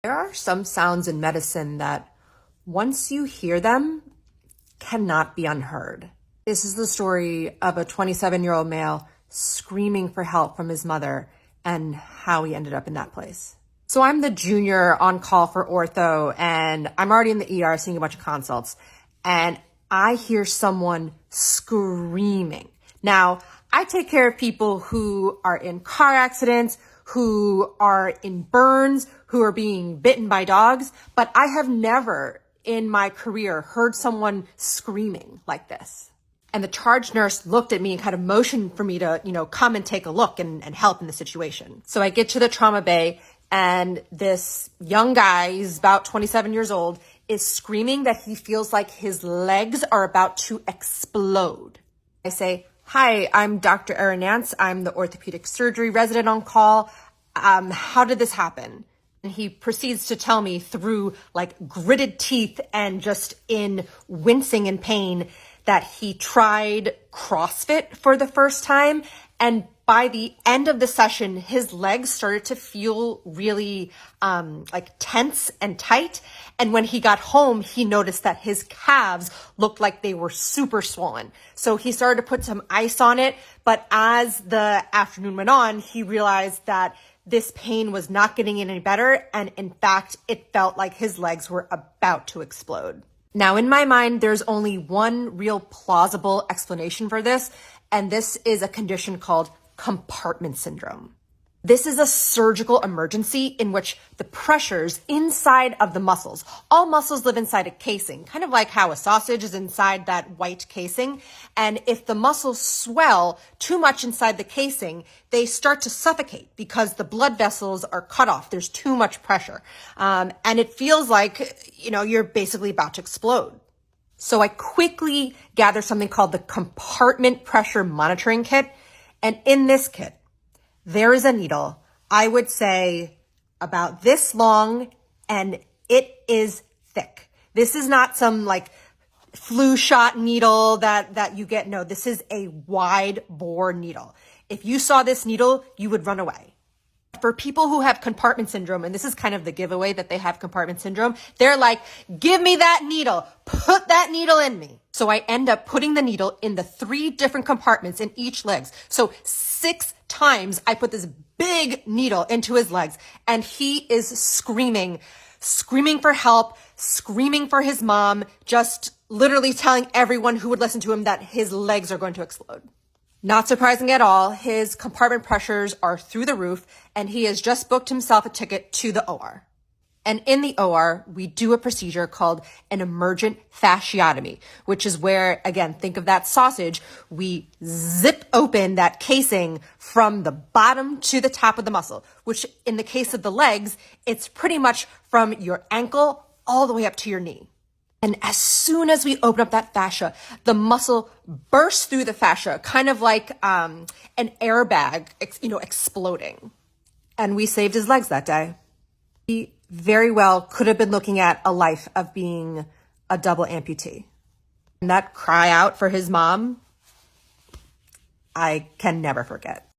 There are some sounds in medicine that, once you hear them, cannot be unheard. This is the story of a 27-year-old male screaming for help from his mother and how he ended up in that place. So I'm the junior on call for ortho, and I'm already in the ER seeing a bunch of consults, and I hear someone screaming. Now, I take care of people who are in car accidents, who are in burns, who are being bitten by dogs, but I have never in my career heard someone screaming like this. And the charge nurse looked at me and kind of motioned for me to, come and take a look and help in the situation. So I get to the trauma bay, and this young guy, he's about 27 years old, is screaming that he feels like his legs are about to explode. I say, "Hi, I'm Dr. Erin Nance. I'm the orthopedic surgery resident on call. How did this happen?" And he proceeds to tell me through gritted teeth and just in wincing in pain that he tried CrossFit for the first time. And by the end of the session, his legs started to feel really tense and tight. And when he got home, he noticed that his calves looked like they were super swollen. So he started to put some ice on it. But as the afternoon went on, he realized that this pain was not getting any better. And in fact, it felt like his legs were about to explode. Now, in my mind, there's only one real plausible explanation for this, and this is a condition called compartment syndrome. This is a surgical emergency in which the pressures inside of the muscles, all muscles live inside a casing, kind of like how a sausage is inside that white casing. And if the muscles swell too much inside the casing, they start to suffocate because the blood vessels are cut off. There's too much pressure. And it feels like, you're basically about to explode. So I quickly gather something called the compartment pressure monitoring kit. And in this kit, there is a needle, I would say about this long, and it is thick. This is not some flu shot needle that you get. No, this is a wide bore needle. If you saw this needle, you would run away. For people who have compartment syndrome, and this is kind of the giveaway that they have compartment syndrome, they're like, "Give me that needle, put that needle in me." So I end up putting the needle in the 3 different compartments in each legs. So 6 times I put this big needle into his legs, and he is screaming for help, screaming for his mom, just literally telling everyone who would listen to him that his legs are going to explode. Not surprising at all, his compartment pressures are through the roof, and he has just booked himself a ticket to the OR. And in the OR, we do a procedure called an emergent fasciotomy, which is where, again, think of that sausage, we zip open that casing from the bottom to the top of the muscle, which in the case of the legs, it's pretty much from your ankle all the way up to your knee. And as soon as we open up that fascia, the muscle bursts through the fascia, kind of like an airbag, exploding. And we saved his legs that day. He very well could have been looking at a life of being a double amputee. And that cry out for his mom, I can never forget.